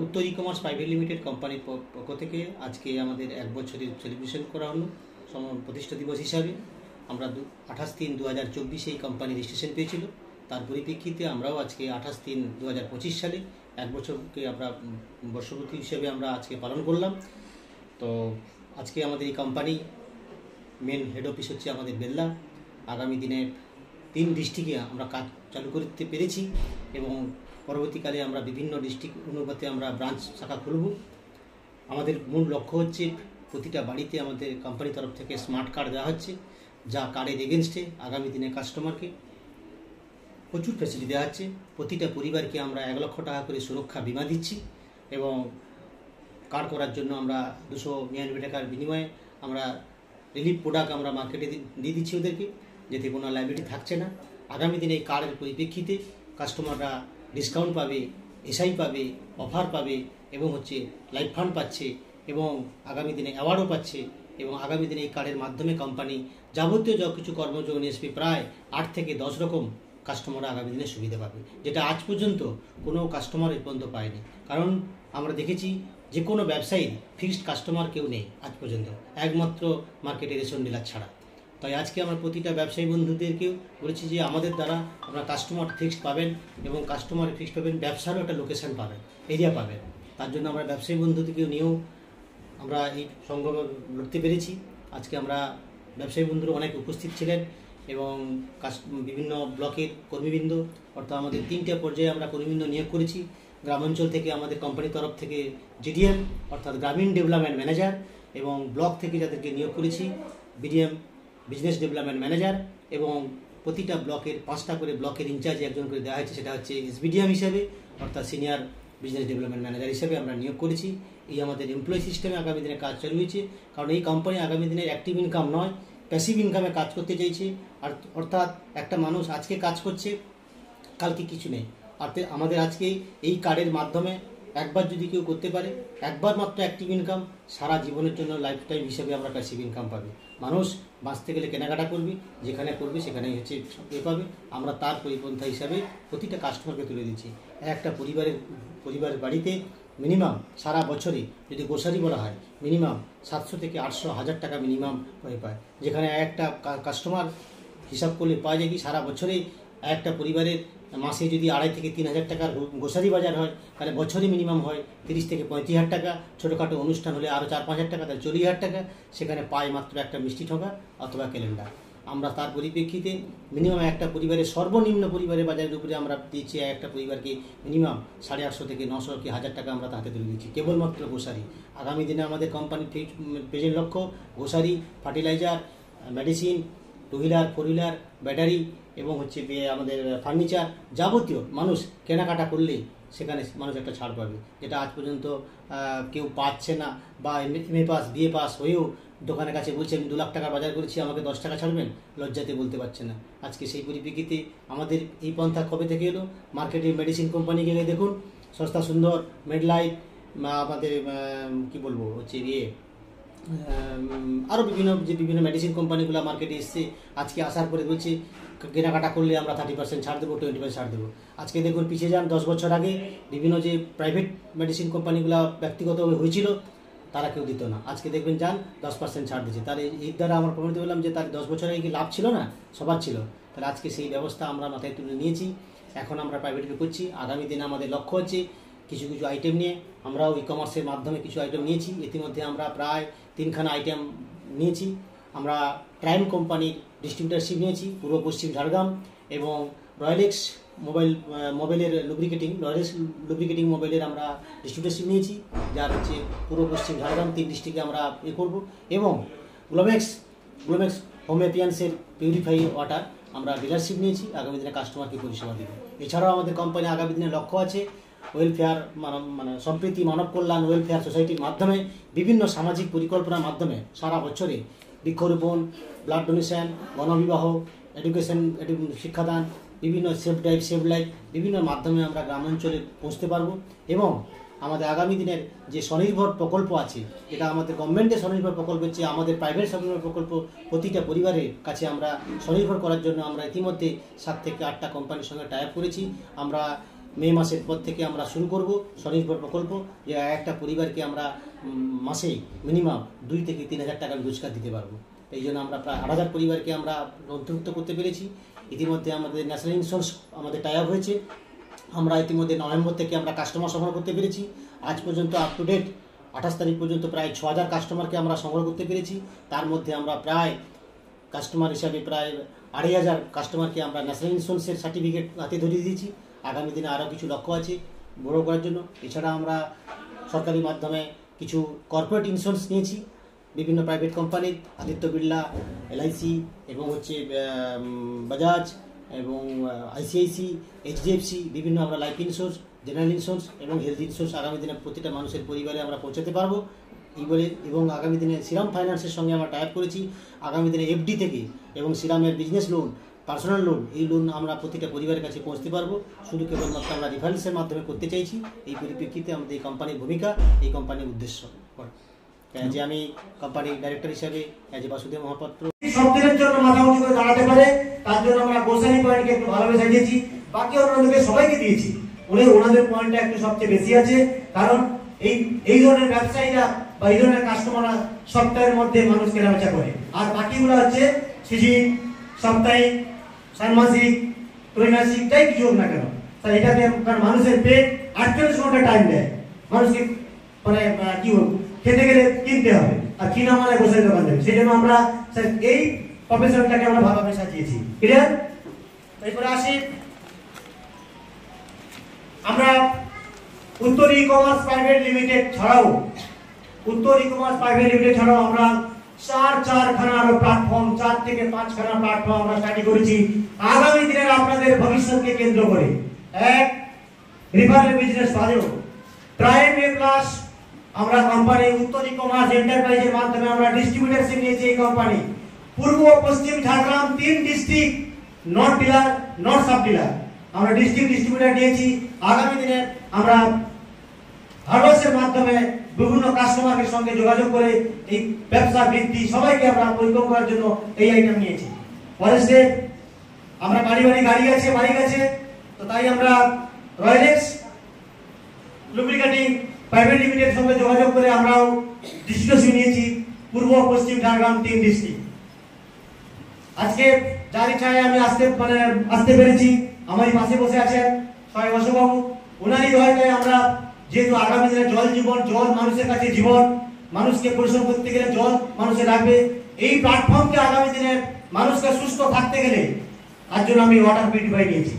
উত্তর e commerce private limited কোম্পানির পক্ষ থেকে আজকে আমাদের 1 বছরের সেলিব্রেশন করা হলো প্রতিষ্ঠা দিবস হিসাবে। আমরা 28/3/2024 এই কোম্পানি রেজিস্ট্রেশন পেয়েছিল। তার পরিপ্রেক্ষিতে আমরাও আজকে 28/3/2025 সালে 1 বছরকে আমরা বর্ষপূর্তি হিসেবে আমরা আজকে পালন করলাম। তো আজকে আমাদের এই কোম্পানি মেন হেড অফিস হচ্ছে আমাদের বেল্লা। আগামী দিনে 3 ডিস্ট্রিক্টে আমরা কাজ চালু করতে পেরেছি এবং পরবর্তীকালে আমরা বিভিন্ন ডিস্ট্রিক্ট অনুপাতে আমরা ব্রাঞ্চ শাখা খুলব। আমাদের মূল লক্ষ্য হচ্ছে প্রতিটা বাড়িতে আমাদের কোম্পানির তরফ থেকে স্মার্ট কার্ড দেওয়া হচ্ছে, যা কার্ডের এগেনস্টে আগামী দিনে কাস্টমারকে প্রচুর ফ্যাসিলিটি দেওয়া হচ্ছে। প্রতিটা পরিবারকে আমরা 1 লক্ষ টাকা করে সুরক্ষা বিমা দিচ্ছি এবং কার্ড করার জন্য আমরা 299 টাকার বিনিময়ে আমরা রিলিফ প্রোডাক্ট আমরা মার্কেটে দিয়ে দিচ্ছি ওদেরকে, যাতে কোনো লাইবিলিটি থাকছে না। আগামী দিনে এই কার্ডের পরিপ্রেক্ষিতে কাস্টমাররা ডিসকাউন্ট পাবে, এসআই পাবে, অফার পাবে এবং হচ্ছে লাইফ ফান্ড পাচ্ছে এবং আগামী দিনে অ্যাওয়ার্ডও পাচ্ছে এবং আগামী দিনে এই কার্ডের মাধ্যমে কোম্পানি যাবতীয় যা কিছু কর্মযোগ এসপি প্রায় 8 থেকে 10 রকম কাস্টমাররা আগামী দিনে সুবিধা পাবে, যেটা আজ পর্যন্ত কোনো কাস্টমার এই পর্যন্ত পায়নি। কারণ আমরা দেখেছি যে কোনো ব্যবসায়ীর ফিক্সড কাস্টমার কেউ নেই আজ পর্যন্ত, একমাত্র মার্কেটে রেশন ডিলার ছাড়া। তাই আজকে আমরা প্রতিটা ব্যবসায়ী বন্ধুদেরকেও বলেছি যে আমাদের দ্বারা আপনারা কাস্টমার ফিক্সড পাবেন এবং কাস্টমার ফিক্সড পাবেন, ব্যবসারও একটা লোকেশন পাবেন, এরিয়া পাবেন। তার জন্য আমরা ব্যবসায়ী বন্ধুদেরকেও নিয়েও আমরা এই সংগ্রাম লড়তে পেরেছি। আজকে আমরা ব্যবসায়ী বন্ধুরা অনেক উপস্থিত ছিলেন এবং বিভিন্ন ব্লকের কর্মীবৃন্দ, অর্থাৎ আমাদের 3টে পর্যায়ে আমরা কর্মীবৃন্দ নিয়োগ করেছি। গ্রামাঞ্চল থেকে আমাদের কোম্পানির তরফ থেকে জিডিএম অর্থাৎ গ্রামীণ ডেভেলপমেন্ট ম্যানেজার এবং ব্লক থেকে যাদেরকে নিয়োগ করেছি বিডিএম বিজনেস ডেভেলপমেন্ট ম্যানেজার এবং প্রতিটা ব্লকের 5টা করে ব্লকের ইনচার্জ একজন করে দেওয়া হয়েছে, সেটা হচ্ছে এসবিডিএম হিসেবে অর্থাৎ সিনিয়র বিজনেস ডেভেলপমেন্ট ম্যানেজার হিসেবে আমরা নিয়োগ করেছি। এই আমাদের এমপ্লয়ি সিস্টেমে আগামী দিনে কাজ চালু হয়েছে, কারণ এই কোম্পানি আগামী দিনের অ্যাক্টিভ ইনকাম নয়, প্যাসিভ ইনকামে কাজ করতে চাইছে। আর অর্থাৎ একটা মানুষ আজকে কাজ করছে, কালকে কিছু নেই। অর্থাৎ আমাদের আজকে এই কার্ডের মাধ্যমে একবার যদি কেউ করতে পারে, একবার মাত্র অ্যাক্টিভ ইনকাম, সারা জীবনের জন্য লাইফ টাইম হিসেবে আমরা প্যাসিভ ইনকাম পাবে। মানুষ বাঁচতে গেলে কেনাকাটা করবে, যেখানে করবে সেখানেই হচ্ছে পাবে। আমরা তার পরিপন্থা হিসাবে প্রতিটা কাস্টমারকে তুলে দিচ্ছি। একটা পরিবারের বাড়িতে মিনিমাম সারা বছরে যদি গ্রোসারি বলা হয় মিনিমাম 700 থেকে 800 হাজার টাকা মিনিমাম হয়ে পায়, যেখানে একটা কাস্টমার হিসাব করলে পাওয়া যায় কি সারা বছরে একটা পরিবারের মাসে যদি 2.5 থেকে 3 হাজার টাকার গ্রোসারি বাজার হয়, তাহলে বছরে মিনিমাম হয় 30 থেকে 35 হাজার টাকা। ছোটোখাটো অনুষ্ঠান হলে আরও 4-5 হাজার টাকা, তাহলে 40 হাজার টাকা। সেখানে পায় মাত্র একটা মিষ্টি ঠোকা অথবা ক্যালেন্ডার। আমরা তার পরিপ্রেক্ষিতে মিনিমাম একটা পরিবারের সর্বনিম্ন পরিবারের বাজারের উপরে আমরা দিচ্ছি একটা পরিবারকে মিনিমাম 850 থেকে 900 কি 1000 টাকা আমরা তাতে তুলে দিচ্ছি কেবলমাত্র গ্রোসারি। আগামী দিনে আমাদের কোম্পানির প্রেজেন্ট লক্ষ্য grocery, fertiliser, medicine, 2 wheeler 4 wheeler, battery এবং হচ্ছে আমাদের ফার্নিচার, যাবতীয় মানুষ কেনাকাটা করলে সেখানে মানুষ একটা ছাড় পাবে, যেটা আজ পর্যন্ত কেউ পাচ্ছে না। বা এমএ পাস বিএ পাস হয়েও দোকানের কাছে বলছে আমি 2 লাখ টাকা বাজার করেছি, আমাকে 10 টাকা ছাড়বেন, লজ্জাতে বলতে পারছে না। আজকে সেই পরিপ্রেক্ষিতে আমাদের এই পন্থা কবে থেকে এলো? মার্কেটের মেডিসিন কোম্পানি গেলে দেখুন সস্তা সুন্দর, মেডলাইফ, আমাদের কি বলবো হচ্ছে আরও বিভিন্ন মেডিসিন কোম্পানিগুলো মার্কেটে এসছে। আজকে আসার পরে বলছে কেনাকাটা করলে আমরা 30% ছাড় দেবো, 20% ছাড় দেবো। আজকে দেখুন পিছিয়ে যান 10 বছর আগে বিভিন্ন যে প্রাইভেট মেডিসিন কোম্পানিগুলো ব্যক্তিগতভাবে হয়েছিল তারা কেউ দিত না, আজকে দেখবেন যান 10% ছাড় দিচ্ছে। তাহলে এর দ্বারা আমরা প্রমাণিত বললাম যে তার 10 বছর আগে কি লাভ ছিল না? সবার ছিল। তাহলে আজকে সেই ব্যবস্থা আমরা মাথায় তুলে নিয়েছি, এখন আমরা প্রাইভেটকে করছি। আগামী দিনে আমাদের লক্ষ্য হচ্ছে কিছু আইটেম নিয়ে আমরাও ই কমার্সের মাধ্যমে কিছু আইটেম নিয়েছি। ইতিমধ্যে আমরা প্রায় 3খানা আইটেম নিয়েছি। আমরা প্রাইম কোম্পানির ডিস্ট্রিবিউটারশিপ নিয়েছি পূর্ব পশ্চিম ঝাড়গ্রাম এবং রয়্যালেক্স মোবাইলের লুব্রিকেটিং মোবাইলের আমরা ডিস্ট্রিবিউটারশিপ নিয়েছি, যার হচ্ছে পূর্ব পশ্চিম ঝাড়গ্রাম 3 ডিস্ট্রিক্টে আমরা করব। এবং গ্লোমেক্স হোম অ্যাপ্লায়েন্সের পিউরিফাই ওয়াটার আমরা ডিলারশিপ নিয়েছি, আগামী দিনে কাস্টমারকে পরিষেবা দেব। এছাড়াও আমাদের কোম্পানি আগামী দিনে লক্ষ্য আছে ওয়েলফেয়ার সম্প্রীতি মানব কল্যাণ ওয়েলফেয়ার সোসাইটির মাধ্যমে বিভিন্ন সামাজিক পরিকল্পনার মাধ্যমে সারা বছরে বৃক্ষরোপণ, ব্লাড ডোনেশন, গণবিবাহ, এডুকেশন শিক্ষাদান, বিভিন্ন সেভ ড্রাইভ সেভ লাইফ বিভিন্ন মাধ্যমে আমরা গ্রামাঞ্চলে পৌঁছতে পারবো। এবং আমাদের আগামী দিনের যে স্বনির্ভর প্রকল্প আছে, এটা আমাদের গভর্নমেন্টের স্বনির্ভর প্রকল্প হচ্ছে আমাদের প্রাইভেট স্বনির্ভর প্রকল্প। প্রতিটা পরিবারের কাছে আমরা স্বনির্ভর করার জন্য আমরা ইতিমধ্যে 7 থেকে 8টা কোম্পানির সঙ্গে টাই আপ করেছি। আমরা মে মাসের পর থেকে আমরা শুরু করব স্বনির্ভর প্রকল্প, যে একটা পরিবারকে আমরা মাসে মিনিমাম 2 থেকে 3 হাজার টাকা রোজগার দিতে পারবো। এই জন্য আমরা প্রায় 8,000 পরিবারকে আমরা অন্তর্ভুক্ত করতে পেরেছি। ইতিমধ্যে আমাদের ন্যাশনাল ইন্স্যুরেন্স আমাদের টাই আপ হয়েছে। আমরা ইতিমধ্যে নভেম্বর থেকে আমরা কাস্টমার সংগ্রহ করতে পেরেছি। আজ পর্যন্ত আপ টু ডেট 28 তারিখ পর্যন্ত প্রায় 6,000 কাস্টমারকে আমরা সংগ্রহ করতে পেরেছি। তার মধ্যে আমরা প্রায় কাস্টমার হিসাবে প্রায় 2,500 কাস্টমারকে আমরা ন্যাশনাল ইন্স্যুরেন্সের সার্টিফিকেট হাতে ধরিয়ে দিয়েছি। আগামী দিনে আরও কিছু লক্ষ্য আছে বড় করার জন্য। এছাড়া আমরা সরকারি মাধ্যমে কিছু কর্পোরেট ইন্স্যুরেন্স নিয়েছি বিভিন্ন প্রাইভেট কোম্পানির, আদিত্য বিড়লা, LIC এবং বাজাজ এবং ICIC, HDFC, বিভিন্ন আমরা লাইফ ইন্স্যুরেন্স, জেনারেল ইন্স্যুরেন্স এবং হেলথ ইন্স্যুরেন্স আগামী দিনে প্রতিটা মানুষের পরিবারে আমরা পৌঁছাতে পারবো এই বলে। এবং আগামী দিনে শ্রীরাম ফাইন্যান্সের সঙ্গে আমরা টাই আপ করেছি। আগামী দিনে FD থেকে এবং শ্রীরামের বিজনেস লোন, পার্সোনাল লোন, এই লোন আমরা প্রতিটা পরিবারের কাছে পৌঁছতে পারবো। শুধু কেবলমাত্র আমরা রেফারেন্সের মাধ্যমে করতে চাইছি। এই পরিপ্রেক্ষিতে আমাদের এই কোম্পানির ভূমিকা, এই কোম্পানির উদ্দেশ্য। যে আমি কোম্পানির ডাইরেক্টর হিসাবে বাসুদেব মহাপাত্র সব দিনের জন্য মাথা উঁচু করে দাঁড়াতে পারে, তার জন্য আমরা গোসানি পয়েন্টকে একটু ভালোভাবে সাজিয়েছি। বাকি অন্যদেরকে সবাইকে দিয়েছি, ওনাদের পয়েন্টটা একটু সবচেয়ে বেশি আছে। কারণ এই ধরনের ব্যবসায়ীরা বা এই ধরনের কাস্টমাররা সপ্তাহের মধ্যে মানুষ কেনাবেচা করে, আর বাকিগুলো হচ্ছে সিজন, সাপ্তাহিক, ষান্মাসিক, ত্রৈমাসিক, যাই কিছু হোক না কেন। তাই এটাতে মানুষের পেট 48 ঘন্টা টাইম দেয়। মানুষকে মানে কি হোক খেতে গেলে কিনতে হবে, আর কিনা মানে গোসাই দোকান দেবে। সেই জন্য আমরা এই প্রফেশনটাকে আমরা ভালোভাবে সাজিয়েছি। ক্লিয়ার? এরপরে আসি, আমরা উত্তর ই-কমার্স প্রাইভেট লিমিটেড ছাড়াও আমরা 4 আরো প্ল্যাটফর্ম, 4 থেকে 5 খানা প্ল্যাটফর্ম আমরা স্টাডি করেছি আগামী দিনের আপনাদের ভবিষ্যৎকে কেন্দ্র করে। এক, রিফারেল বিজনেস ভালো প্রাইম এ প্লাস আমরা কোম্পানি উত্তর ই-কমার্স এন্টারপ্রাইজের মাধ্যমে আমরা ডিস্ট্রিবিউটরশিপ নিয়েছি। এই company Purba O Paschim Jhargram 3 district, not dealer, not sub dealer, আমরা ডিস্ট্রিক্ট ডিস্ট্রিবিউটর নিয়েছি। আগামী দিনে আমরা ভারতবর্ষের মাধ্যমে বিভিন্ন কাস্টমারের সঙ্গে যোগাযোগ করে এই ব্যবসা বৃদ্ধি সবাইকে আমরা পরিকল্পনা করার জন্য এই আইটেম নিয়েছি। ফরেস্টে আমরা বাড়ি গাড়ি আছে, বাইক আছে, তো তাই আমরা রয়্যালেক্স লুব্রিকেটিং প্রাইভেট লিমিটেড সঙ্গে যোগাযোগ করে আমরাও ডিস্ট্রিবিউশন নিয়েছি পূর্ব পশ্চিম ঝাড়গ্রাম 3 ডিস্ট্রিক্ট। আজকে যার ইচ্ছায় আমি আসতে পেরেছি। আমার পাশে বসে আছেন সবাই বাবু, ওনারই দয়ায় আমরা যেহেতু আগামী দিনে জল জীবন, জল মানুষের কাছে জীবন, মানুষকে পরিশ্রম করতে গেলে জল মানুষের লাগবে। এই প্ল্যাটফর্মকে আগামী দিনে মানুষকে সুস্থ থাকতে গেলে তার জন্য আমি ওয়াটার পিউরিফায়ার নিয়েছি।